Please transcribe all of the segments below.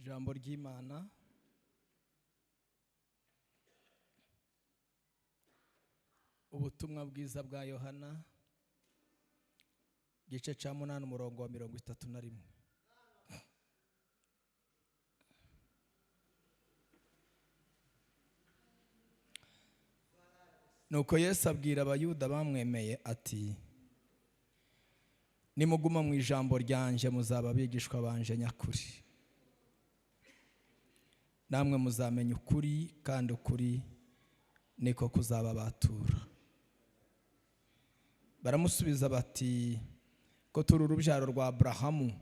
Ijambo ry'Imana ubutumwa bwiza bwa Yohana gice cya 8 umurongo wa 31. Nuko Yesu abwira abayuda bamwemeye ati, nimuguma mu ijambo ryanje muzaba abigishwa banje nyakuri, namwe muzamenya ukuri kandi ukuri niko kuzababatura. Baramusubiza bati, ko turi urubyaro rwa Aburahamu,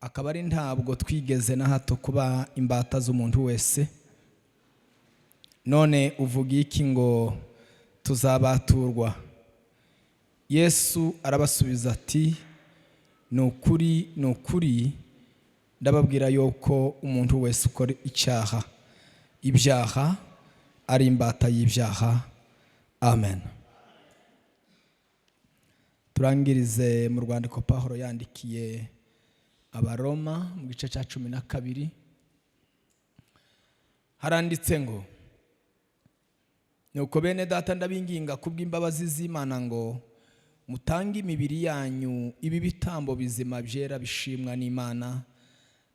akaba ari ntabwo twigeze na hato kuba imbata z'umuntu wese, none uvuga iki ngo tuzabaturwa? Yesu arabasubiza ati, ni ukuri ndababwira yuko umuntu wese ukora ibyaha ari imbata y'ibyaha. Amen. Turangirize mu rwandiko Pawulo yandikiye Abaroma mu gice cya 12. Haranditse ngo, nuko bene data ndabinginga kubw'imbabazi z'Imana ngo mutange imibiri yanyu ibi bitambo bizima byera bishimwa n'Imana,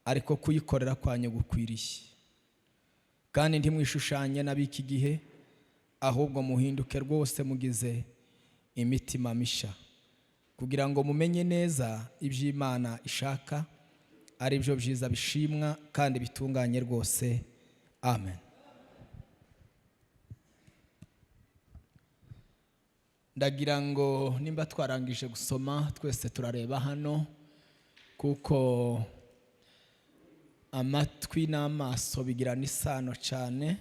ariko kuyikorera kwanyu gukwiriye. Kandi ntimwishushanye n'abiki gihe, ahubwo muhinduke rwose mugize imitima misha, kugira ngo mumenye neza iby'Imana ishaka, ari byo byiza bishimwa kandi bitunganye rwose. Amen. Ndagira ngo nimba twarangije gusoma twese turareba hano, kuko amatwi n'amaso bigirana isano cyane.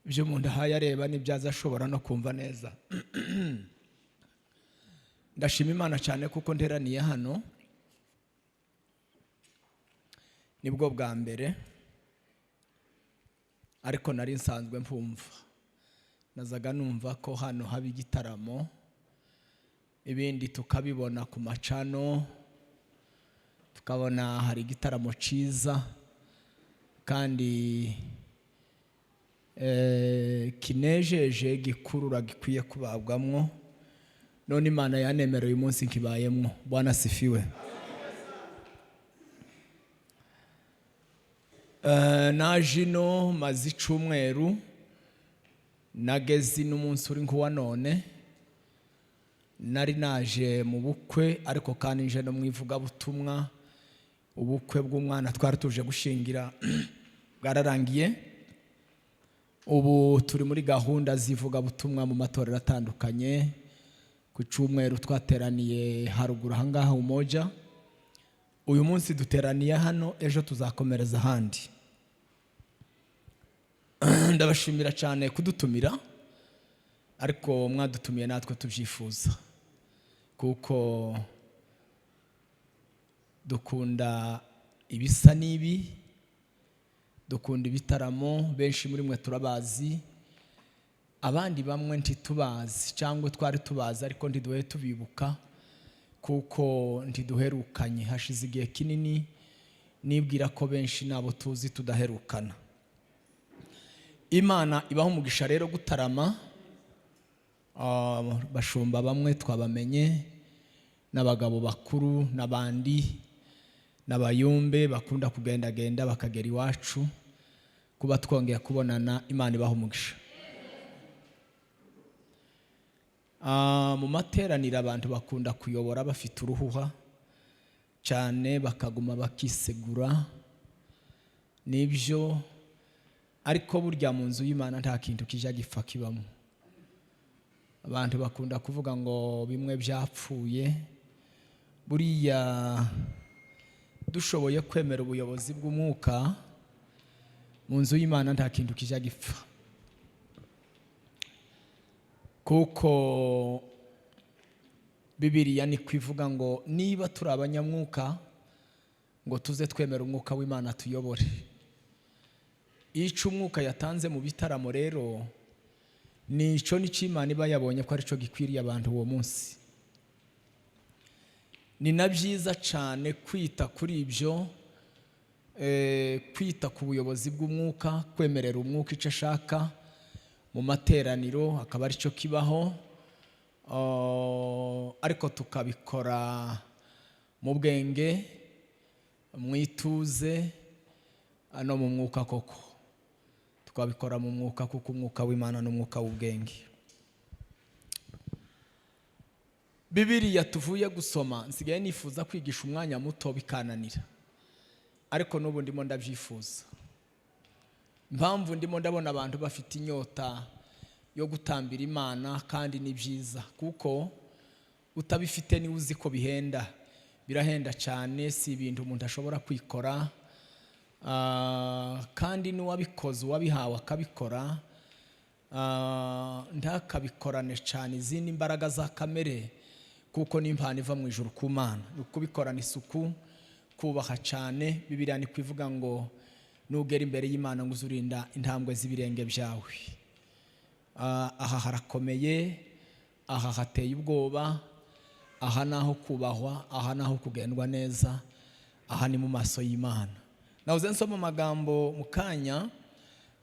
Ibyo umuntu ahaye areba n'ibyaza ashobora no kumva neza. Ndashima Imana cyane kuko nteraniye hano, nibwo bwa mbere, ariko nari nsanzwe mpumva. Nazaga numva ko hano haba igitaramo, ibindi tukabibona ku macano, tukabona hari igitaramo cyiza kandi kinejeje, gikurura, gikwiye kubabwamwo. None Imana yanemereye uyu munsi nkibayemwo. Bwana sifiwe. Naje ino maze icyumweru, nageze n'umunsi uri nkuwa none. Nari naje mu bukwe, ariko kandi nje no mwivuga butumwa. Ubukwe bw'umwana twari tuje gushingira bwararangiye. Ubu turi muri gahunda zivuga butumwa mu matorero atandukanye. Ku cyumweru twateraniye haruguru ahangaha Umoja. Uyu munsi duteraniye hano, ejo tuzakomereza ahandi. Ndabashimira cyane kudutumira, ariko mwadutumiye natwe tubyifuza, kuko dukunda ibisa n'ibi, dukunda ibitaramo. Benshi muri mwe turabazi, abandi bamwe ntitubazi cyangwa twari tubazi ariko ntiduhe tubibuka, kuko ntiduherukanye. Hashize igihe kinini, nibwira ko benshi nabo tuzi tudaherukana. Imana ibaho umugisha rero gutarama. Bashumba bamwe twabamenye, n'abagabo bakuru n'abandi, n'abayumbe bakunda kugendagenda bakagera iwacu. Kuba twongeye kubonana, Imana ibaho umugisha. Mu materaniro abantu bakunda kuyobora bafite uruhuha cyane, bakaguma bakisegura nibyo, ariko burya mu nzu y'Imana nta kintu kijya gipfa kibamo. Abantu bakunda kuvuga ngo bimwe byapfuye. Buriya dushoboye kwemera ubuyobozi bw'umwuka, mu nzu y'Imana nta kintu kijya gipfa, kuko Bibiliya ni kwivuga ngo niba turi abanyamwuka ngo tuze twemera umwuka w'Imana tuyobore. Icyo umwuka yatanze mu bitaramo rero, nicyo Imana iba yabonye ko aricyo gikwiriye abantu uwo munsi. Ni na byiza cyane kwita kuri ibyo, kwita ku buyobozi bw'umwuka, kwemerera umwuka icyo ashaka mu materaniro akaba ari cyo kibaho, ariko tukabikora mu bwenge, mu ituze no mu mwuka. Koko tukabikora mu mwuka, kuko umwuka w'Imana n'umwuka w'ubwenge. Bibiliya tuvuye gusoma, nsigaye nifuza kwigisha umwanya muto bikananira, ariko n'ubu ndimo ndabyifuza. Impamvu ndimo ndabona abantu bafite inyota yo gutambira Imana, kandi ni byiza, kuko utabifite ni uzi ko bihenda, birahenda cyane, si ibintu umuntu ashobora kwikora, kandi n'uwabikoze uwabihawe akabikora, ntakabikorane cyane izindi mbaraga za kamere, kuko n'impano iva mu ijuru ku Mana. Ni ukubikorana isuku, kubaha cyane. Bibiliya ni kwivuga ngo nugera imbere y'Imana ngo uzurinda intambwe z'ibirenge byawe. Aha harakomeye, aha hateye ubwoba, aha naho kubahwa, aha naho kugendwa neza, aha ni mu maso y'Imana. Nahoze nsoma amagambo mu kanya,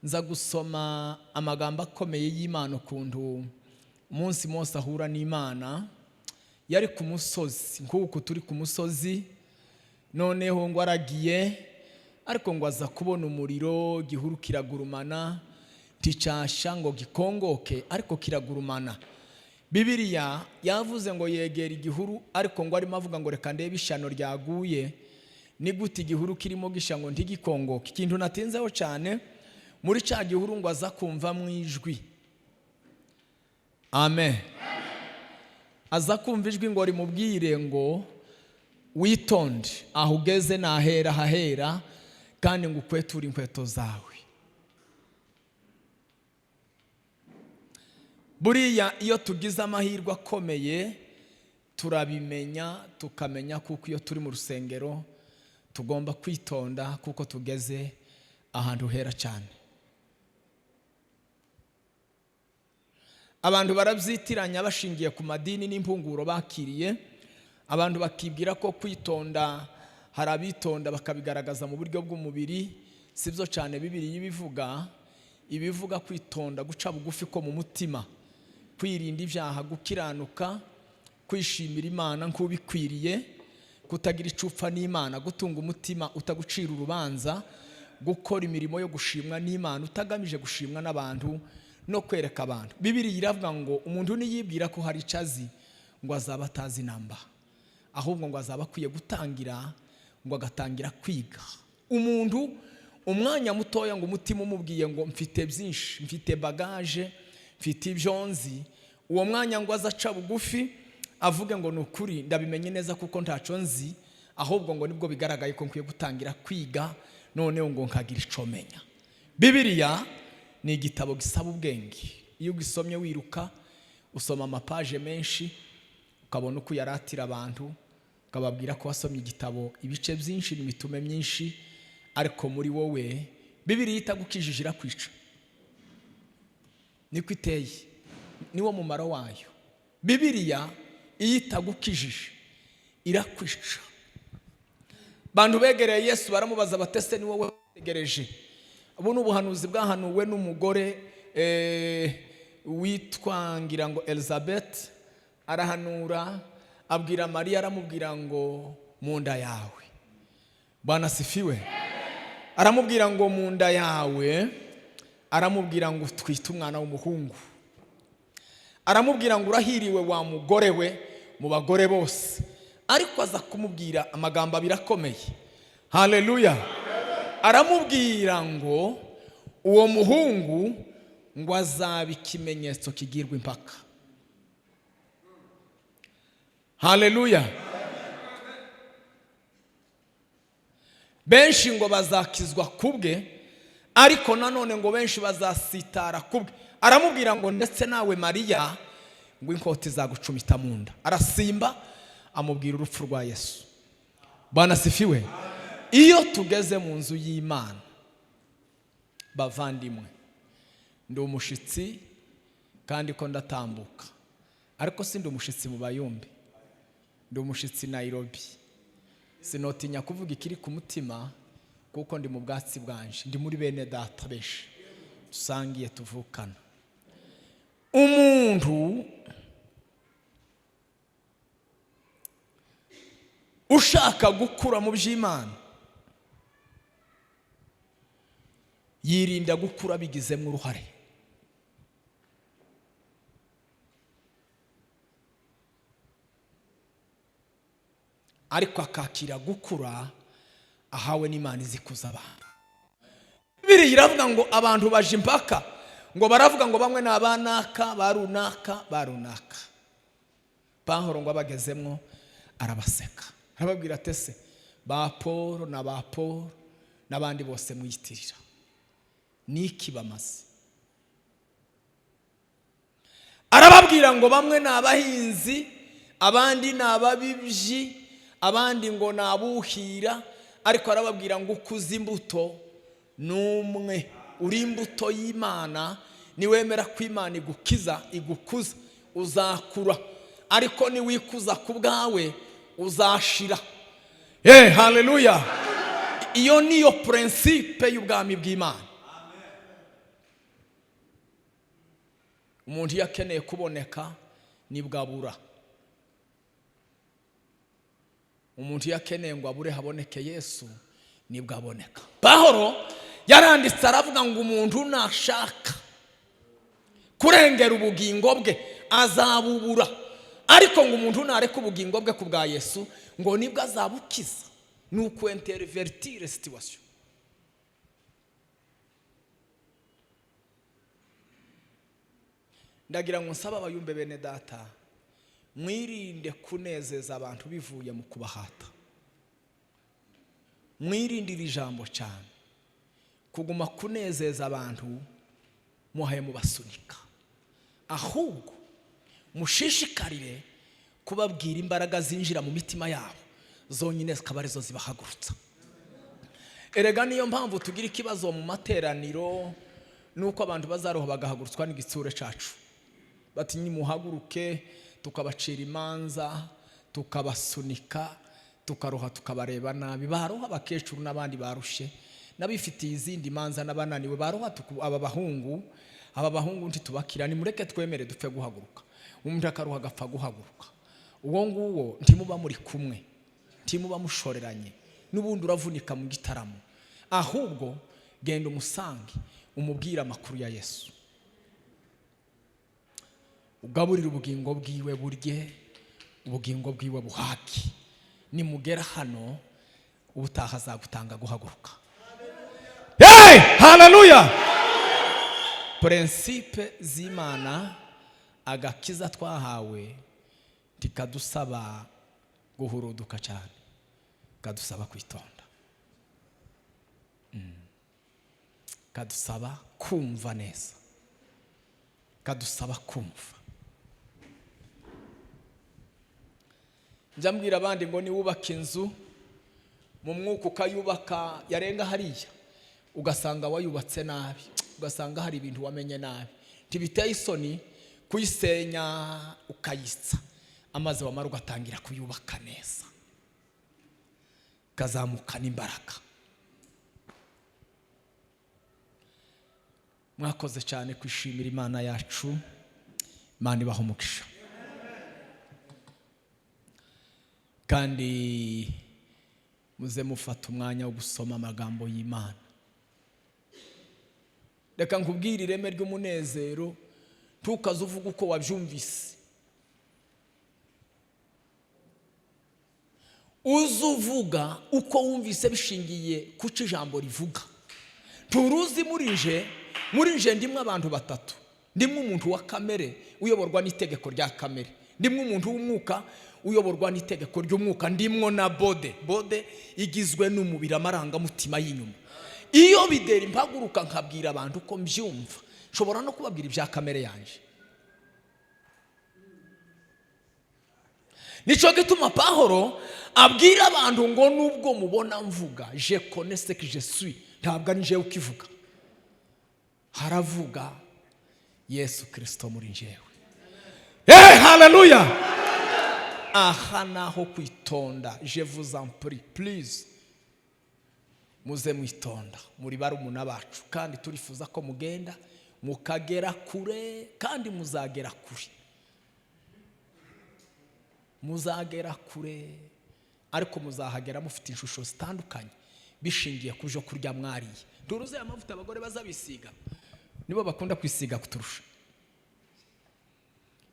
nza gusoma amagambo akomeye y'Imana, ukuntu umunsi Mose ahura n'Imana. Yari ku musozi, nk'uko turi ku musozi, noneho ngo aragiye, ariko ngo aza kubona umuriro, igihuru kiragurumana, nticyasha ngo gikongoke, ariko kiragurumana. Bibiliya yavuze ngo yegera igihuru, ariko ngo arimo avuga ngo reka ndebe ishano ryaguye, ni gute igihuru kirimo gisha ngo ntigikongoke. Ikintu natinzeho cyane, muri cya gihuru ngo aza kumva mu ijwi. Amen. Aza kumva ijwi ngo rimubwire ngo witonde, aho ugeze nahera hahera, kandi ngo ukweture inkweto zawe. Buriya iyo tugize amahirwe akomeye turabimenya, tukamenya kuko iyo turi mu rusengero tugomba kwitonda, kuko tugeze ahantu hera cyane. Abantu barabyitiranya bashingiye ku madini n'impunguro bakiriye. Abantu bakibwira ko kwitonda, hari abitonda bakabigaragaza mu buryo bw'umubiri. Sibyo cyane Bibiliya ibivuga kwitonda, guca bugufi ko mu mutima, kwirinda ibyaha, gukiranuka, kwishimira Imana nk'ubikwiriye, kutagira icupfa n'Imana, gutunga umutima utagucira urubanza, gukora imirimo yo gushimwa n'Imana utagamije gushimwa n'abantu no kwereka abantu. Bibiliya iravuga ngo umuntu niyibwira ko hari icyo azi, ngo azaba atazi namba, ahubwo ngo azaba akwiye gutangira, ngo agatangira kwiga. Umuntu umwanya mutoya ngo umutima umubwiye ngo mfite byinshi, mfite bagaje, mfite ibyo nzi, uwo mwanya ngo azaca bugufi avuge ngo nukuri ndabimenye neza kuko ntaco nzi, ahubwo ngo nibwo bigaragaye ko nkwiye gutangira kwiga, noneho ngo nkagira ico menya. Bibiliya ni igitabo gisaba ubwenge. Iyo ugisomye wiruka, usoma amapaje menshi, ukabona uko yaratira abantu, ukababwira ko wasomye igitabo ibice byinshi n'imitume myinshi, ariko muri wowe Bibiliya itagukijije irakwica. Niko iteye, niwo mumaro wayo. Bibiliya iyo itagukijije irakwica. Bantu begereye Yesu baramubaza batese ni wowe tegereje. Ubu n'ubuhanuzi bwahanuwe n'umugore witwa ngira ngo Elizabeth, arahanura abwira Mariya, aramubwira ngo mu nda yawe. Bwana sifiwe. Aramubwira ngo mu nda yawe, aramubwira ngo twite umwana w'umuhungu. Aramubwira ngo urahiriwe wa mugore we mu bagore bose. Ariko aza kumubwira amagambo abirakomeye. Haleluya. Aramubwira ngo uwo muhungu ngo azaba ikimenyetso kigirwa impaka. Haleluya. Benshi ngo bazakizwa kubwe, ariko nanone ngo benshi bazasitara kubwe. Aramubwira ngo ndetse nawe Mariya ngo inkota izagucumita mu nda. Arasimba amubwira urupfu rwa Yesu. Bwana sifiwe. Iyo tugeze mu nzu y'Imana, bavandimwe, ndi umushitsi kandi ko ndatambuka, ariko sindi umushitsi mu Bayumbi, ndi umushitsi Nairobi. Sinotinya kuvuga ikiri ku mutima, kuko ndi mu bwatsi bwanje, ndi muri bene data benshi dusangiye tuvukana. Umuntu ushaka gukura mu by'Imana yirinda gukura bigizemo uruhare. Ariko akakira gukura ahawe n'Imana izikuza abantu. Bibiliya iravuga ngo abantu baje impaka, ngo baravuga ngo bamwe n'abanaka barunaka. Pawulo ngo abagezemwo arabaseka, arababwira ati se ba Paulo n'abandi bose mwiyitirira niki bamaze? Arababwira ngo bamwe n'abahinzi, abandi n'ababibyi, abandi ngo nabuhira, ariko arababwira ngo ukuza imbuto numwe, uri imbuto y'Imana. Niwemera ko Imana igukuza uzakura, ariko niwikuza ku bwawe uzashira. Haleluya! Iyo niyo principe y'ubwami bw'Imana. Umuntu yakeneye kuboneka nibwabura. Umuntu yakeneye ngo abure haboneke Yesu nibwaboneka. Pawulo yaranditse aravuga ngo umuntu nashaka kurengera ubugingo bwe azabubura, ariko ngo umuntu nareka ubugingo bwe ku bwa Yesu ngo nibwo azabukiza. Ni ukwentervertire situation. Ndagira ngo nsaba abayumbe bene data, mwirinde kunezeza abantu bivuye mu kubahata. Mwirindire ijambo cyane, kuguma kunezeza abantu muhaye mubasunika, ahubwo mushishikarire kubabwira imbaraga zinjira mu mitima yabo zonyine zikaba arizo zibahagurutsa. Erega niyo mpamvu tugira ikibazo mu materaniro, nuko abantu bazaroho bagahagurutswa n'igitsure cacu, bati nimuhaguruke, tukabacira imanza, tukabasunika, tukaroha tukabareba nabi. Baroha abakecuru n'abandi barushe, nabifitiye izindi manza n'abananiwe, baroha aba bahungu ntitubakira, nimureke twemere dupfe guhaguruka. Umuntu akaruha agapfa guhaguruka, uwo nguwo ntimuba muri kumwe, ntimuba mushoreranye, n'ubundi uravunika mu gitaramo. Ahubwo genda umusange, umubwira amakuru ya Yesu, ugaburira ubugingo bwiwe burye, ubugingo bwiwe buhaki. Nimugera hano ubutaha azagutanga guhaguruka. Haleluya! Principe z'Imana, agakiza twahawe tikadusaba guhuruduka cyane, kadusaba kwitonda, kadusaba kumva neza, kadusaba kumva. Njambwira abandi ngo niwubaka inzu mu mwuka ukayubaka yarenga hariya, ugasanga wayubatse nabi, ugasanga hari ibintu wamenye nabi, ntibiteye isoni kuyisenya ukayitsa, amaze wamara ugatangira kuyubaka neza, kazamuka n'imbaraga. Mwakoze cyane kwishimira Imana yacu. Imana ibaha umugisha. Kandi muze mufata umwanya wo gusoma amagambo y'Imana. Reka nkubwire ireme ry'umunezero, ntukaze uvuga uko wabyumvise, uzuvuga uko wumvise bishingiye kuco ijambo rivuga. Turuzi muri nje ndimwe abantu batatu. Ndimwe umuntu wa kamere uyoborwa n'itegeko rya kamere, ndimwe umuntu w'umwuka uyoborwa n'itegeko ry'umwuka, ndimwo na bode igizwe n'umubiri, amarangamutima y'inyuma. Iyo bidera impaguruka nkabwira abantu uko mbyumva, nshobora no kubabwira ibya kamere yanje. Nico gituma Pawulo abwira abantu ngo nubwo mubona mvuga, je connais ce que je suis, ntabwo ari njewe ukivuga, haravuga Yesu Kristo muri njewe. Haleluya! Aha naho kwitonda, je vous en prie, please. muze mwitonda, muri barumuna bacu, kandi turifuza ko mugenda mukagera kure, kandi muzagera kure, muzagera kure, ariko muzahagera mufite inshusho zitandukanye bishingiye ku byo kurya mwariye. Turuze amavuta abagore bazabisiga, nibo bakunda kwisiga kuturusha.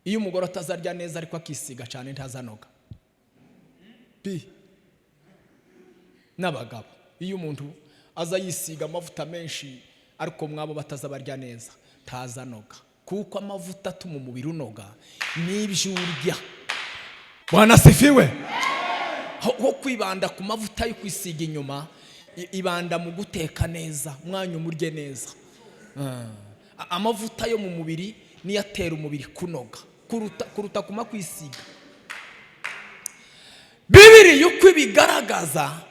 Iyo umugore atazarya neza ariko akisiga cyane ntazanoga. N'abagabo, iyo umuntu aza yisiga amavuta menshi ariko mwabo batazabarya neza ntazanoga, kuko amavuta atuma umubiri unoga n'ibyo urya. Bwana sifiwe. Ho kwibanda ku mavuta yo kwisiga inyuma, ibanda mu guteka neza, mwanya umurye neza. Amavuta yo mu mubiri niyo atera umubiri kunoga kuruta kuma kwisiga. Bibiri yuko ibigaragaza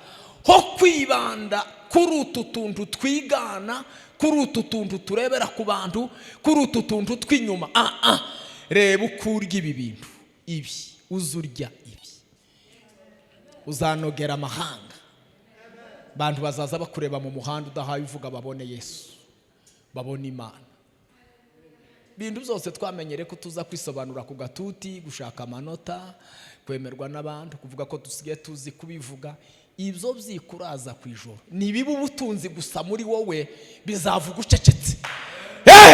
ho kwibanda kuri utu tuntu twigana, kuri utu tuntu turebera ku bantu, kuri utu tuntu tw'inyuma. Reba uko urya ibi bintu, ibi uzurya ibi, uzanogera amahanga. Bantu bazaza bakureba mu muhanda udahaye uvuga babone Yesu, babone Imana. Bintu byose twamenyere ko tuza kwisobanura ku gatuti, gushaka amanota, kwemerwa n'abantu, kuvuga ko dusigaye tuzi kubivuga. Ibyo byikuraza ku ijoro nibiba ubutunzi gusa muri wowe, bizavuga ucecetse.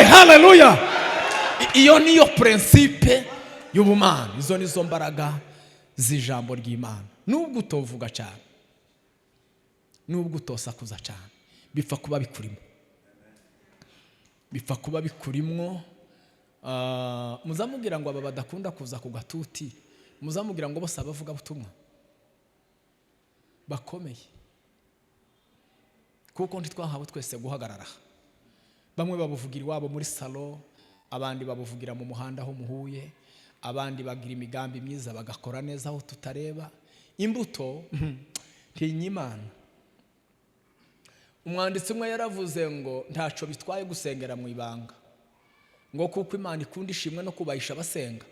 Haleluya. Iyo niyo principe y'ubumana, izo nizo mbaraga z'ijambo ry'Imana. Nubwo utovuga cyane, nubwo utosakuza cyane, bipfa kuba bikurimo, bipfa kuba bikurimo. Muzamubwira ngo aba badakunda kuza ku gatuti, muzamubwira ngo bose abavuga butumwa bakomeye, kuko ntitwahawe twese guhagarara. Bamwe babuvugira iwabo muri salo, abandi babuvugira mu muhanda aho muhuye, abandi bagira imigambi myiza bagakora neza aho tutareba. Imbuto ntinyimana. Umwanditsi umwe yaravuze ngo ntaco bitwaye gusengera mu ibanga, ngo kuko Imana ikunda ishimwe no kubahisha abasenga,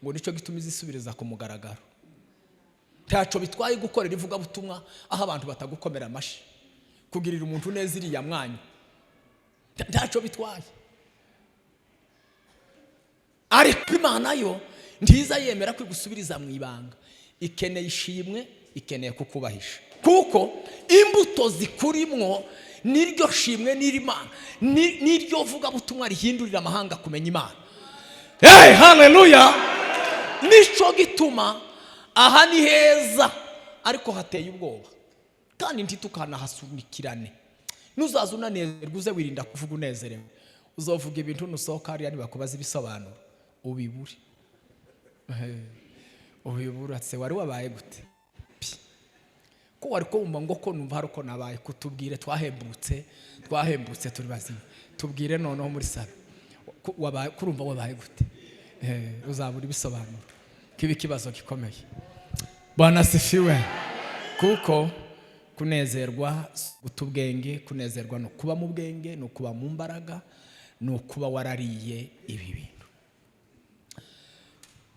ngo nico gituma izisubiriza ku mugaragaro. Ntaco bitwaye gukorera ivuga butumwa aho abantu batagukomera amashi, kugirira umuntu neza iriya mwanya, ntaco bitwaye. Ariko Imana yo ntiza yemera kwigusubiriza mu ibanga, ikeneye ishimwe, ikeneye kukubahisha, kuko imbuto zikurimwo niryo shimwe n'Imana, niryo vuga butumwa rihindurira amahanga kumenya Imana. Haleluya. Nico gituma aha ni heza, ariko hateye ubwoba, kandi ntitukanahasunikirane. Nuzaza unanezerwa uze wirinda kuvuga unezerewe, uzovuga ibintu nusohoka hariya nibakubaza ibisobanuro ubibure. Ubibura se wari wabaye gute? Ko wari ko umva ngo ko numva haruko nabaye, kutubwire twahembutse turi bazima, tubwire noneho muri sabe wabaye kurumva wabaye gute. Uzabura ibisobanuro, kibi kibazo gikomeye. Bwana sifiwe. Kuko kunezerwa gutubwenge, kunezerwa no kuba mu bwenge, no kuba mu mbaraga, no kuba warariye ibi bintu.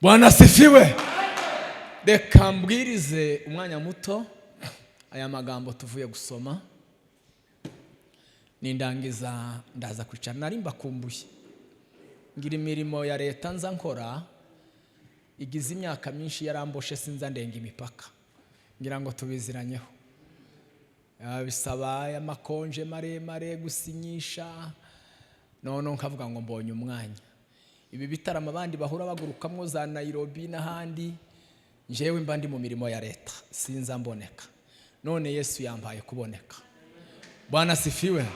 Bwana sifiwe. Reka mbwirize umwanya muto aya magambo tuvuye gusoma, nindangiza ndaza kwicara. Nari mbakumbuye, ngira imirimo ya leta nza nkora igize imyaka myinshi yaramboshe, sinza ndenga imipaka, ngira ngo tubiziranyeho. Bisaba amakonje maremare gusinyisha, none nkavuga ngo mbonye umwanya. Ibi bitarama abandi bahura bagurukamwo za Nairobi n'ahandi, njewe mba ndi mu mirimo ya leta sinza mboneka, none Yesu yampaye kuboneka. Bwana sifiwe.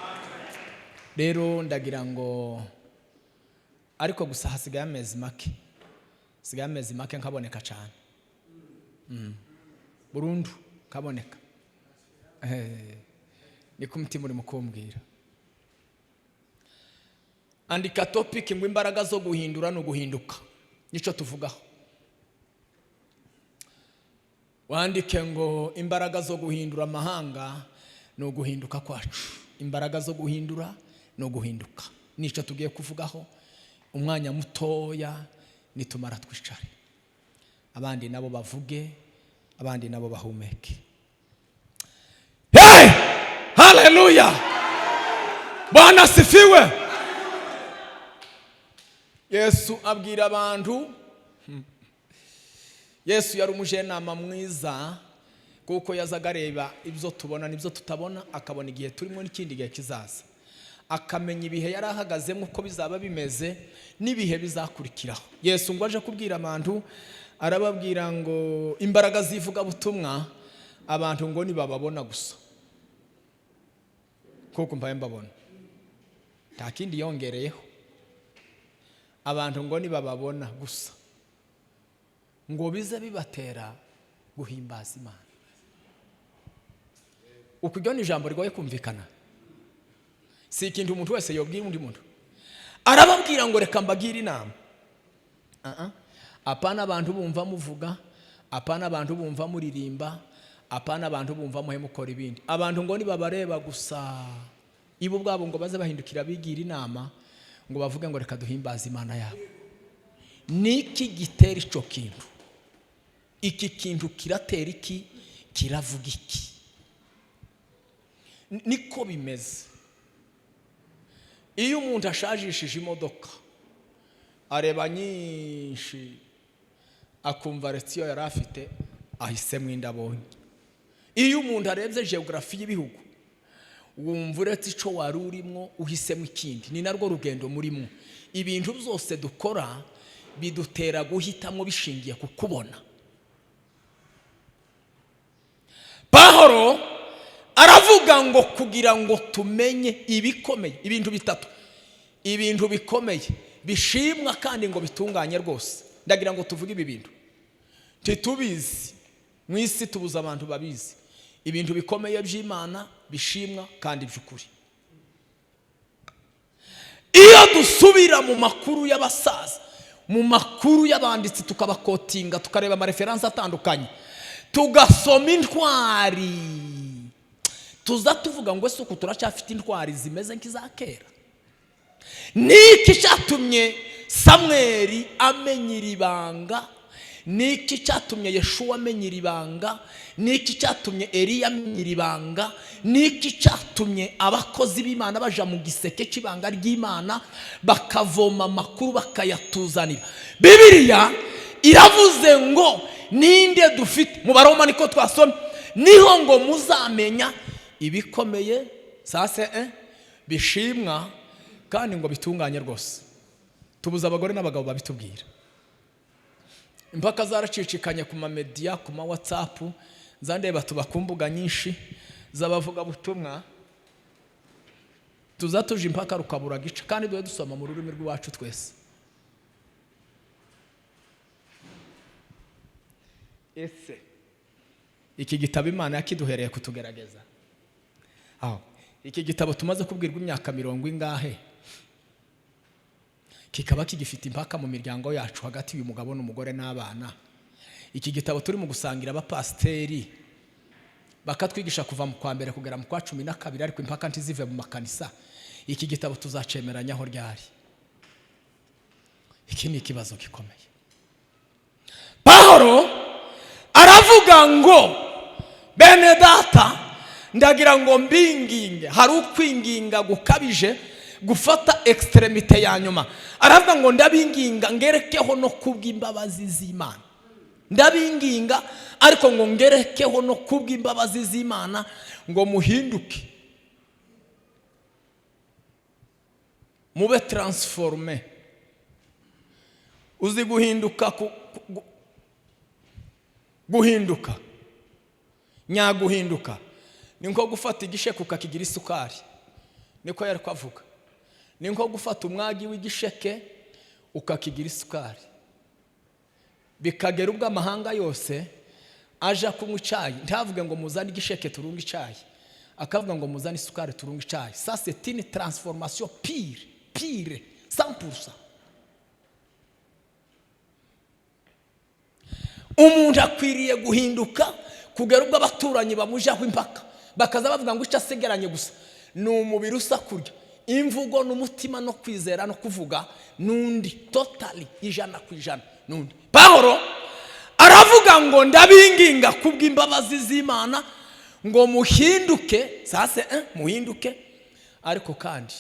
Rero ndagira ngo, ariko gusa hasigaye amezi make, sigaye amezi make nkaboneka cyane, burundu kaboneka. Ni ku mutima uri mukumbwira. Andika topic ngo imbaraga zo guhindura no guhinduka, nico tuvugaho. Wandike ngo imbaraga zo guhindura amahanga no guhinduka kwacu. Imbaraga zo guhindura no guhinduka, nico tugiye kuvugaho umwanya mutoya nitumara twicare. Abandi nabo bavuge, abandi nabo bahumeke. haleluya, Bwana asifiwe. Yesu abwira abantu, Yesu yari umujenama mwiza kuko yazaga areba ibyo tubona n'ibyo tutabona, akabona igihe turimo n'ikindi gihe kizaza, akamenya ibihe yari ahagazemo uko bizaba bimeze n'ibihe bizakurikiraho. Yesu ngo aje kubwira abantu, arababwira ngo imbaraga zivuga butumwa abantu ngo nibababona gusa, kuko mbaye mbabona, nta kindi yongereyeho. Abantu ngo nibababona gusa ngo bize bibatera guhimbaza Imana. Ukujya ni ijambo rigoye kumvikana, si ikintu umuntu wese yobwira undi muntu. Arababwira ngo reka mbagire inama. Apana abantu bumva muvuga, apana abantu bumva muririmba, apana abantu bumva muhe mukora ibindi. Abantu ngo nibabareba gusa, ibo bwabo ngo baze bahindukira bigira inama, ngo bavuge ngo reka duhimbaze Imana yabo. Niki gitera ico kintu? Iki kintu kiratera iki? Kiravuga iki? Niko bimeze. Iyo umuntu ashajishije imodoka, areba nyinshi, akumva retiyo yari afite ahisemo indabonye. Iyo umuntu arebye geography y'ibihugu, wumva uretse ico wari urimo uhisemo ikindi. Ni narwo rugendo murimo. Ibintu byose dukora bidutera guhitamo bishingiye ku kubona. Pawulo aravuga ngo kugira ngo tumenye ibikomeye, ibintu bitatu, ibintu bikomeye bishimwa kandi ngo bitunganye rwose. Ndagira ngo tuvuge ibi bintu titubizi mu isi, tubuza abantu babizi. Ibintu bikomeye by'Imana bishimwa kandi by'ukuri. Iyo dusubira mu makuru y'abasaza, mu makuru y'abanditsi, tukabakotinga, tukareba ama reference atandukanye, tugasoma intwari, tuza tuvuga ngo ese uko turacyafite intwari zimeze nk'izakera. Niki cyatumye Samweli amenya iribanga? Niki cyatumye Yeshuwa amenya iribanga? Niki cyatumye Eliya amenya iribanga? Niki cyatumye abakozi b'Imana baja mu giseke cy'ibanga ry'Imana bakavoma amakuru bakayatuzanira? Bibiliya iravuze ngo ninde dufite, mu Baroma niko twasomye, niho ngo muzamenya ibikomeye sase bishimwa kandi ngo bitunganye rwose. Tubuza abagore n'abagabo babitubwira. Impaka zaracicikanye ku ma media, ku ma WhatsApp, zandeba tubakumbuga nyinshi zabavuga butumwa, tuzatuje impaka rukabura gica kandi duhe dusoma mu rurimi rw'iwacu twese. Ese iki gitabo Imana yakiduhereye kutugerageza? Iki gitabo tumaze kubwirwa imyaka 40 ingahe, kikaba kigifite impaka mu miryango yacu hagati y'uyu mugabo n'umugore n'abana. Iki gitabo turi mu gusangira abapasteri bakatwigisha kuva mu kwa mbere kugera mu kwa 12, ariko impaka ntizive mu makanisa. Iki gitabo tuzacemeranyaho ryari? Iki ni ikibazo gikomeye. Pawulo aravuga ngo bene data, ndagira ngo mbinginge. Hari ukwinginga gukabije gufata extremite ya nyuma. Aravuga ngo ndabinginga ngerekeho no kubw'imbabazi z'Imana. Ndabinginga ariko ngo ngerekeho no kubw'imbabazi z'Imana ngo muhinduke, mube transforme. Uzi guhinduka, guhinduka nyaguhinduka ni nko gufata igisheke ukakigira isukari. Niko yari kwavuga. Ni nko gufata umwagi w'igisheke ukakigira isukari. Bikagera ubwo amahanga yose aja kunywa icyayi, ntavuge ngo muzane igisheke turunga icyayi, akavuga ngo muzane isukari turunga icyayi. Ça c'est une transformation pire 100%. Umuntu akwiriye guhinduka kugera ubwo abaturanyi bamujaho impaka, bakaza bavuga ngo icyasegeranye gusa ni umubiri usa kurya, imvugo n'umutima no kwizera no kuvuga nundi totally 100% nundi. Pawulo aravuga ngo ndabinginga kubw'imbabazi z'Imana ngo muhinduke sase muhinduke ariko kandi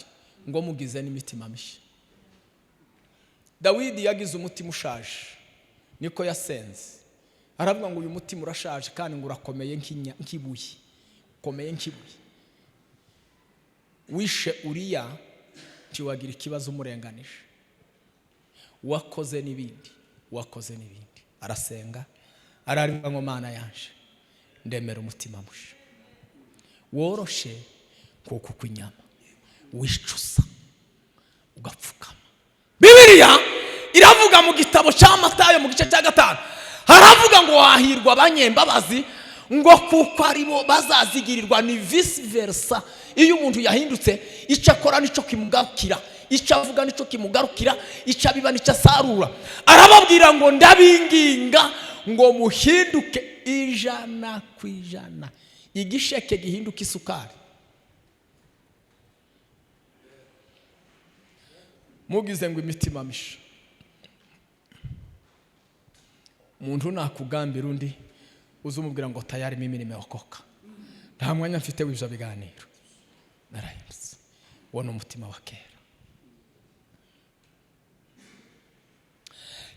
ngo mugize n'imitima mishya. Dawidi yagize umutima ushaje, niko yasenze, aravuga ngo uyu mutima urashaje kandi ngo urakomeye nk'ibuye, ukomeye nk'ibuye. Wishe Uriya ntiwagira ikibazo umurenganije, wakoze n'ibindi. Arasenga ararimba ngo Mana yanje ndemera umutima musha woroshe kuko kwinyama wicusa ugapfukama. Bibiliya iravuga mu gitabo cya Matayo mu gice cya 5 haravuga ngo wahirwa abanyembabazi ngo kuko aribo bazazigirirwa. Ni vice versa. Iyo umuntu yahindutse icyo akora nicyo kimugarukira, icyo avuga nicyo kimugarukira, icyo abiba nicyo asarura. Arababwira ngo ndabinginga ngo muhinduke 100%. Igisheke gihinduka isukari. Mugize ngo imitima misha. Umuntu nakugambira undi uzumubwira ngo tayari mimi nimeokoka, nta mwanya mfite w'ibyo biganiro, narahindutse. Wona umutima wa kera.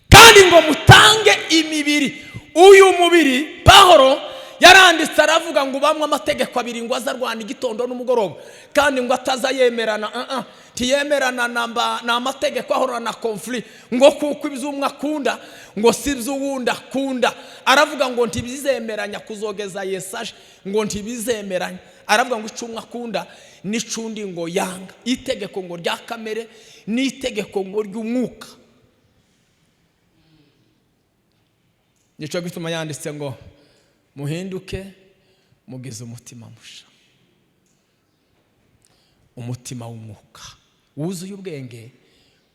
Kandi ngo mutange imibiri. Uyu mubiri Pawulo yaranditse aravuga ngo bamwe amategeko abiri ngo azarwana igitondo n'umugoroba, kandi ngo atazayemerana tiyemerana na amategeko ahora na conflict, ngo kuko iby'umwe akunda ngo si iby'uwundi akunda. Aravuga ngo ntibizemeranya kuzogeza Yesaje, ngo ntibizemeranya. Aravuga ngo icumwe akunda n'icundi ngo yanga. Itegeko ngo rya kamere n'itegeko ngo ry'umwuka. Nico gituma yanditse ngo muhinduke mugize umutima musha, umutima w'umwuka wuzuye ubwenge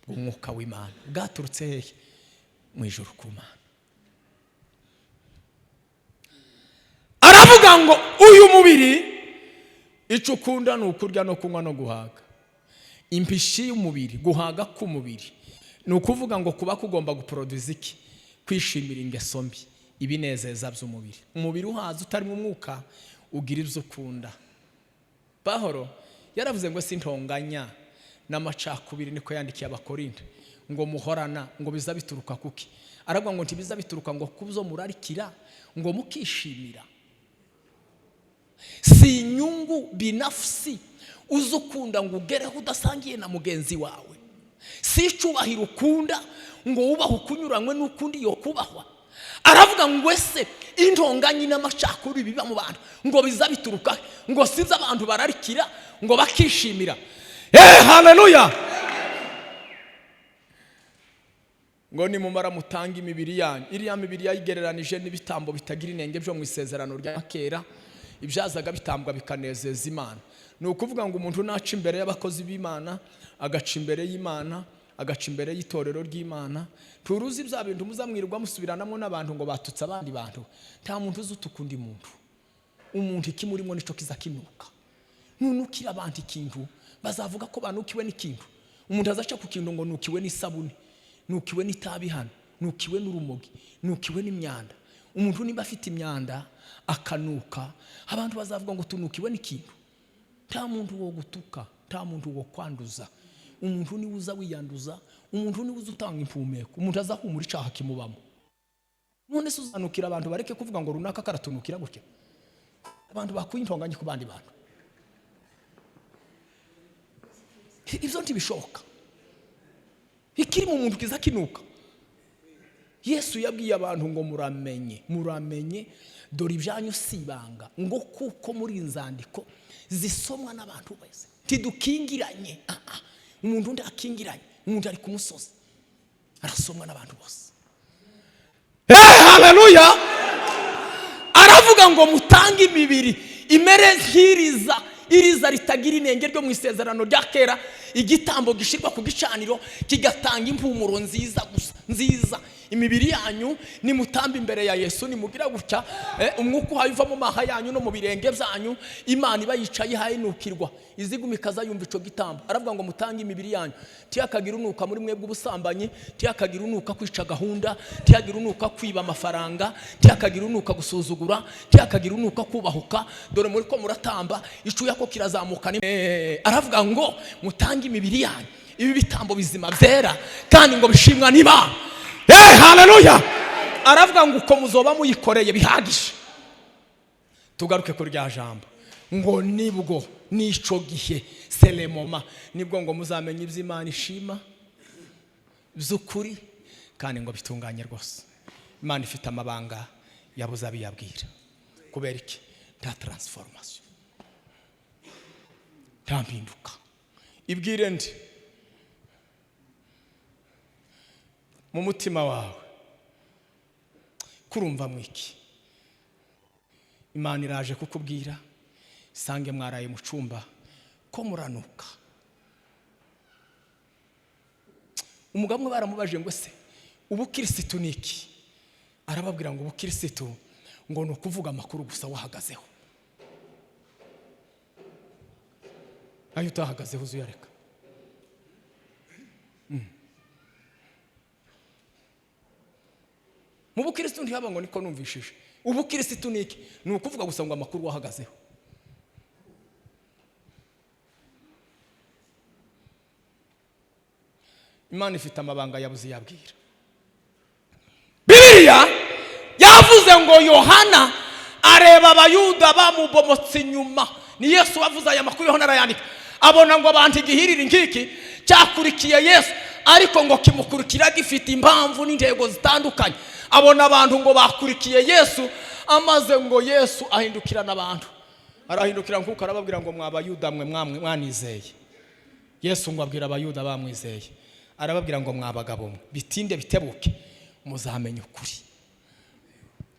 bw'umwuka w'Imana bwaturutse hehe? Mu ijuru ku Mana. Aravuga ngo uyu mubiri icyo ukunda ni ukurya no kunywa no guhaga. Impishi y'umubiri, guhaga k'umubiri, ni ukuvuga ngo kuba kugomba guproduce iki? Kwishimira ingeso mbi, ibinezeza by'umubiri. Umubiri uhaza utarimo umwuka ugira ibyo ukunda. Pawulo yaravuze ngo sintonganya n'amacakubiri, niko yandikiye Abakorinto, ngo muhorana ngo biza bituruka kuki? Aravuga ngo ntibiza bituruka ngo kubzo murarikira ngo mukishimira. Si inyungu binafsi uzukunda ngo ugereho udasangiye na mugenzi wawe. Si icubahiro ukunda ngo ubaho ukunyuranywe n'ukundi yo kubahwa. Aravuga ngo ese intonganya n'amacakubiri biba mu bantu ngo biza bituruka ngo siza abantu bararikira ngo bakishimira. Haleluya. Ngo ni mumara mutanga imibiri yanyu. Iriya mibiri yayigereranije n'ibitambo bitagira inenge byo mu isezerano rya kera, ibyazaga bitambwa bikanezeza Imana. Ni ukuvuga ngo umuntu naca imbere y'abakozi b'Imana, agaca imbere y'Imana, agaca imbere y'itorero ry'Imana. Turuzi bya bintu muzamwirirwa musubiranamo n'abantu ngo batutse abandi bantu. Nta muntu uzutuka undi muntu. Umuntu ikimurimo nico kizakinuka. Nunukira abantu ikintu bazavuga ko banukiwe n'ikintu. Umuntu azaca ku kintu ngo nukiwe n'isabuni, nukiwe n'itabi hano, nukiwe n'urumogi, nukiwe n'imyanda. Umuntu niba afite imyanda akanuka, abantu bazavuga ngo tunukiwe n'ikintu. Nta muntu wo gutuka, nta muntu wo kwanduza. Umuntu ni uza wiyanduza, umuntu ni uza utanga impumeko, umuntu azahumura icaha kimubamo. None se uzanukira abantu bareke kuvuga ngo runaka karatunukira gutya? Abantu bakwintonganye ku bandi bantu. Ibyo ntibishoboka. Ikiri mu muntu kiza kinuka. Yesu yabwiye abantu ngo muramenye dore ibyanyu sibanga, ngo kuko muri inzandiko zisomwa n'abantu bose. Tidukingiranye. Umuntu ndakingiranye, umuntu ari ku musozi arasomwa n'abantu bose. Haleluya. Aravuga ngo mutange imibiri imere iriza ritagira inenge ryo mu isezerano rya kera, igitambo gishirwa ku gicaniro kigatanga impumuro nziza gusa, nziza imibiri yanyu nimutamba imbere ya Yesu, nimugira gutya umwuka uhayiva mu maha yanyu no mu birenge byanyu, Imana iba yicaye hayinukirwa izigumikaza yumva ico gitambo. Aravuga ngo mutange imibiri yanyu, tiyakagira unuka muri mwebwe ubusambanyi, tiyakagira unuka kwica gahunda, tiyakagira unuka kwiba amafaranga, tiyakagira unuka gusuzugura, tiyakagira unuka kubahuka. Dore muri ko muratamba icuya ko kirazamuka. Aravuga ngo mutange imibiri yanyu ibi bitambo bizima byera kandi ngo bishimwa n'Imana. Haleluya. Aravuga ngo uko muzoba muyikoreye bihagije. Tugaruke kuri rya jambo ngo nibwo nico gihe selemoma, nibwo ngo muzamenye iby'Imana ishima by'ukuri kandi ngo bitunganye rwose. Imana ifite amabanga yabuze abiyabwira. Kubera iki? Ta transformation, ta mpinduka. Ibwire ndi mu mutima wawe kurumva mwiki, Imana iraje kukubwira sange mwaraye mu cumba ko muranuka. Umugabo mwe baramubaje ngo se ubukirisitu niki? Arababwira ngo ubukirisitu ngo no kuvuga amakuru gusa wahagazeho. Ayo utahagazeho uzuyareka. Mu bukirisitu ntihaba ngo niko numvishije. Ubukirisitu niki? Ni ukuvuga gusa ngo amakuru wahagazeho. Imana ifite amabanga yabuze yabwira. Bibiliya yavuze ngo Yohana areba abayuda bamubomotse inyuma. Ni Yesu wavuze aya makuru, Yohana arayandika. Abona ngo abantu igihirira nkiki cyakurikiye Yesu, ariko ngo kimukurikira gifite impamvu n'intego zitandukanye. Abona abantu ngo bakurikiye Yesu, amaze ngo Yesu ahindukira n'abantu. Arahindukira nkuko arababwira ngo mwabayuda mwe mwanizeye. Yesu ngo abwira abayuda bamwizeye, arababwira ngo mwabagabo mwe bitinde bitebuke muzamenye ukuri.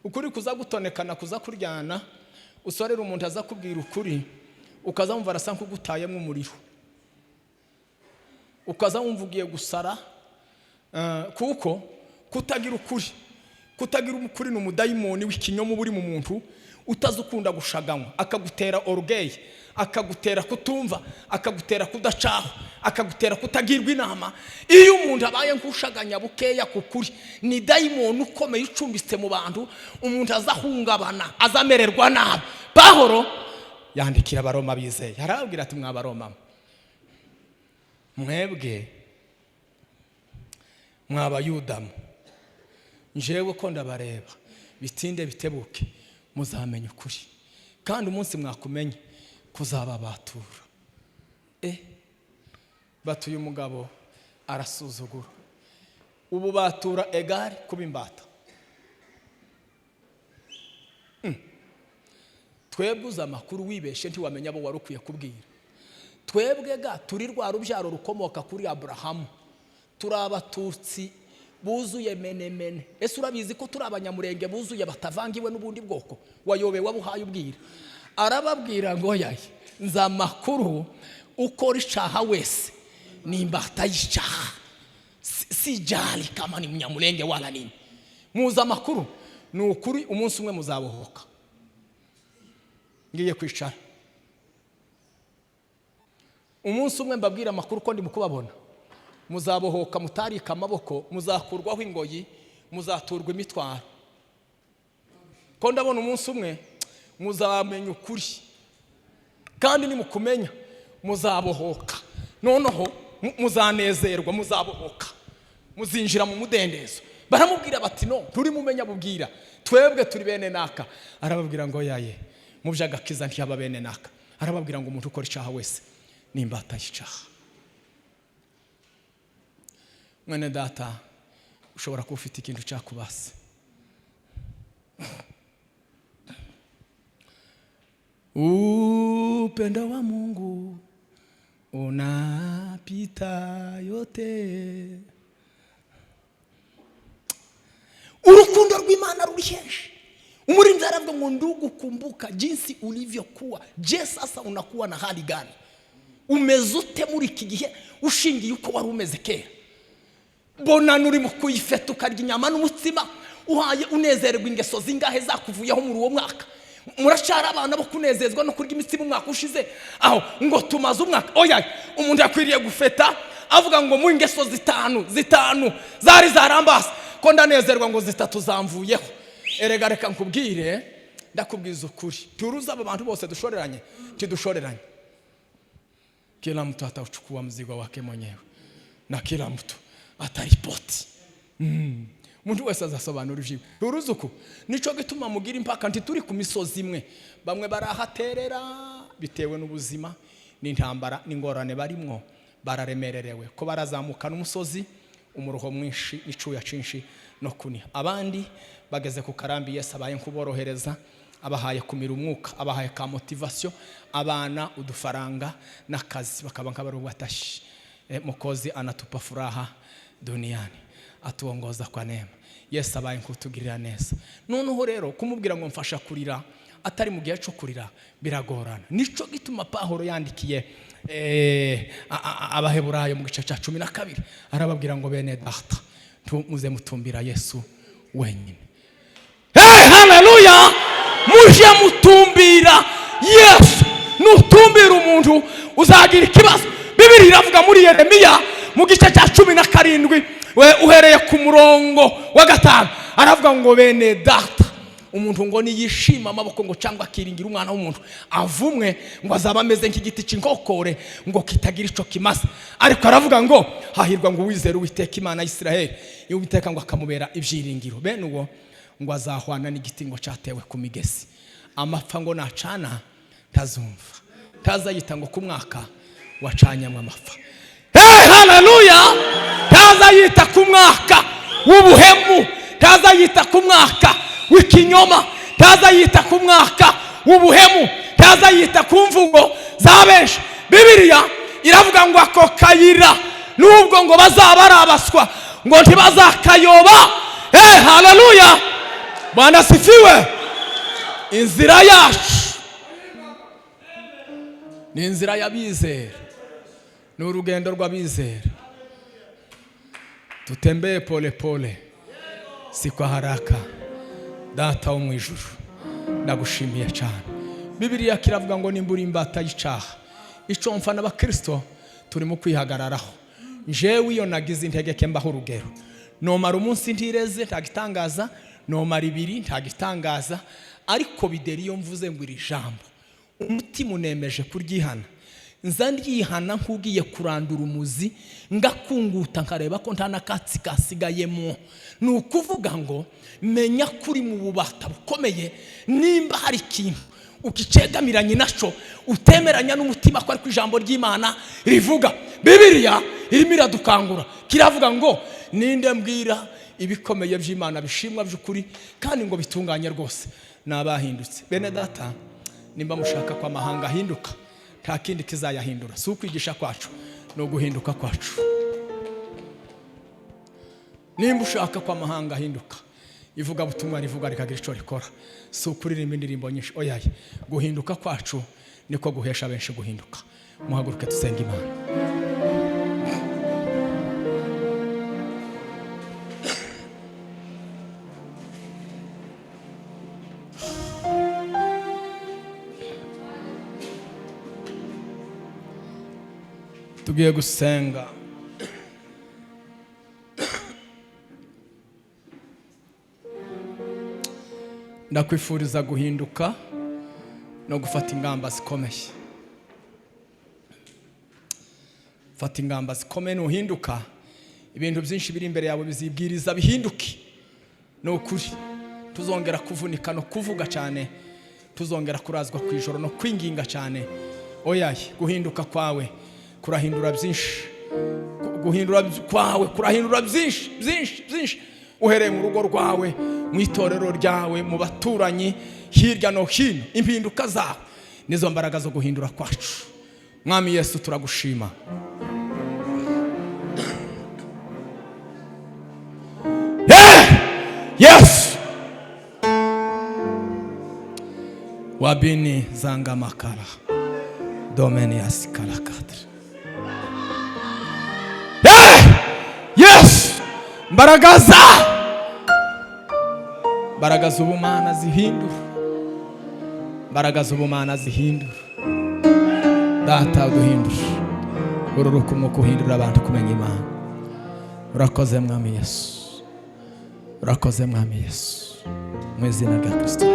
Ukuri kuza gutonekana, kuza kuryana. Usorera umuntu aza kubwira ukuri, ukaza wumva arasa nk'ugutayemo umuriro, ukaza wumva ugiye gusara. Kuko kutagira ukuri, kutagira ukuri n'umudayimoni w'ikinyoma buri mu muntu utazukunda gushaganywa, akagutera orgueil, akagutera kutumva, akagutera kudacaho, akagutera kutagirwa inama. Iyo umuntu abaye nkushaganya bukeya kukuri, ni dayimoni ukomeye ucumbitse mu bantu, umuntu azahungabana, azamererwa nabi. Pawulo yandikira abaroma bizeye, arababwira ati mwabaroma mwebwe mwabayuda njewe ko ndabareba bitinde bitebuke muzamenya ukuri, kandi umunsi mwakumenye kuzababatura. Batuye umugabo arasuzugura. Ubu batura egari kuba imbata. Twebwe uza amakuru wibeshe ntiwamenya abo warukwiye kubwira. Twebwe ga turi rwa rubyaro rukomoka kuri Abrahamu, turi abatutsi buzuye menemene. Ese urabizi ko turi abanyamurenge buzuye batavangiwe n'ubundi bwoko? Wayobe wabuhaye ubwira. Arababwira ngo yaye nza makuru uko ricaha wese ni imbata yicaha, sijali kama ni mnyamurenge wala nini. Muza makuru ni ukuri, umunsi umwe muzabohoka. Ngiye kwicara umunsi umwe mbabwira amakuru ko ndi mukubabona, muzabohoka, mutarika amaboko, muzakurwaho ingoyi, muzaturwa imitwaro. Ko ndabona umunsi umwe muzamenya ukuri, kandi nimukumenya muzabohoka. Noneho muzanezerwa, muzabohoka, muzinjira mu mudendezo. Baramubwira bati no turi mumenya bubwira, twebwe turi bene naka. Arababwira ngo yaye mu byagakiza ntiyaba bene naka. Arababwira ngo umuntu ukora icyaha wese ni imbata y'icyaha. Mwene data, ushobora kuba ufite ikintu cyakubase. Upendo wa Mungu unapita yote. Urukundo rw'Imana ruri henshi. Umurinzi aravuga ngo ndugu, kumbuka jinsi ulivyokuwa. Je, sasa unakuwa na hali gani? Umeze ute muri iki gihe ushingiye uko wari umeze kera? bonana urimo kuyifeta ukarya inyama n'umutsima uhaye unezererwa ingeso zingahe zakuvuyeho muri uwo mwaka. Murashara abana bo kunezezwa no kurya imitsima umwaka ushize aho ngo tumaze umwaka. Oya, umuntu yakwiriye gufeta avuga ngo mu ingeso zitanu zari zarambase ko ndanezerwa ngo zitatu zamvuyeho. Erega reka nkubwire, ndakubwiza ukuri, turuza abo bantu bose dushoreranye kidushoreranye. Kila mtu atachukua mzigo wake mwenyewe na kila mtu ataripoti. Muntu wese azasobanura ivyiwe. Turuza uko nico gituma mugira impaka nti turi ku misozi imwe, bamwe barahaterera bitewe n'ubuzima n'intambara n'ingorane barimwo, bararemererewe ko barazamuka n'umusozi umuruho mwinshi n'icuya cinshi no kuniha. Abandi bageze ku karambi Yesu abaye nkuborohereza, abahaye kumira umwuka, abahaye ka motivation, abana udufaranga n'akazi, bakaba nk'abari batashi. Mukozi anatupa furaha duniani, atuongoza kwa neema. Yesu abaye nkutugirira neza. Noneho rero kumubwira ngo mfasha kurira atari mu gihe cyo kurira biragorana. Nico gituma Pawulo yandikiye abaheburayo mu gice cya 12 arababwira ngo bene data muze mutumbira Yesu wenyine. Haleluya! Muje mutumbira Yesu. Nutumbira umuntu uzagira ikibazo. Bibiri iravuga muri Yeremiya mu gice cya 17 uhereye ku murongo wa 5 aravuga ngo bene data umuntu ngo niyishima amaboko ngo cyangwa akiringira umwana w'umuntu avumwe ngo azaba ameze nk'igiti cy'inkokore ngo kitagira ico kimasa. Ariko aravuga ngo hahirwa ngo wizere Uwiteka Imana y'Isiraheli, Uwiteka ngo akamubera ibyiringiro. Bene uwo ngo azahwana n'igiti ngo cyatewe ku migezi, amapfa ngo nacana ntazumva, ntazayita ngo ku mwaka wacanyamwe amapfa. Haleluya! Ntazayita ku mwaka w'ubuhemu, ntazayita ku mwaka w'ikinyoma, ntazayita ku mwaka w'ubuhemu, ntazayita ku mvugo za benshi. Bibiliya iravuga ngo ako kayira nubwo ngo bazaba arabaswa ngo ntibazakayoba. Haleluya! Bwana sifiwe. Inzira yacu ni inzira y'abizera, ni urugendo rw'abizera. Tutembee pole pole, si kwa haraka. Data wo mu ijuru ndagushimiye cyane. Bibiliya kiravuga ngo nimbura imbata y'icaha, ico mfa n'abakristo turi mu kwihagararaho. Jewe iyo nagize integeke mbaho urugero, nomara umunsi ntireze ntagitangaza, nomara 2 ntagitangaza, ariko bideri iyo mvuze ngo iri jambo umutima unemeje kuryihana, nza ndyihana nkugiye kurandura umuzi ngakunguta nkareba ko nta nakatsi kasigayemo. Ni ukuvuga ngo menya kuri mu bubata bukomeye, nimba hari ikintu ukicegamiranye naco utemeranya n'umutima ko ari ku ijambo ry'Imana rivuga. Bibiliya irimo iradukangura, kiravuga ngo ninde mbwira ibikomeye by'Imana bishimwa by'ukuri kandi ngo bitunganye rwose n'abahindutse. Bene data, nimba mushaka kwa mahanga ahinduka, nta kindi kizayahindura, si ukwigisha kwacu no guhinduka kwacu. Nimba ushaka kwa mahanga ahinduka, ivuga butumwa rivuga rikagira ico rikora, si ukuririmba indirimbo nyinshi. Oya, guhinduka kwacu niko guhesha benshi guhinduka. Muhaguruke tusenga Imana. Tugiye gusenga. Ndakwifuriza guhinduka no gufata ingamba zikomeye. Fata ingamba zikomeye, nuhinduka ibintu byinshi biri imbere yawe bizibwiriza bihinduke. No ukuri tuzongera kuvunika no kuvuga cyane, tuzongera kurazwa ku ijoro no kwinginga cyane. Oya, guhinduka kwawe kurahindura byinshi, guhindura kwawe kurahindura byinshi. Uhereye mu rugo rwawe, mu itorero ryawe, mu baturanyi, hirya no hino, impinduka zawe nizo mbaraga zo guhindura kwacu. Mwami Yesu turagushima. Yes! Wabini zanga makala domeni asikala kadri. Yes! mbaraga z'ubumana zihindura, mbaraga z'ubumana zihindura. Data uduhindura, ururuka umwuka uhindura abantu kumenya Imana. Urakoze mwami Yesu, urakoze mwami Yesu, mu izina rya Kristo.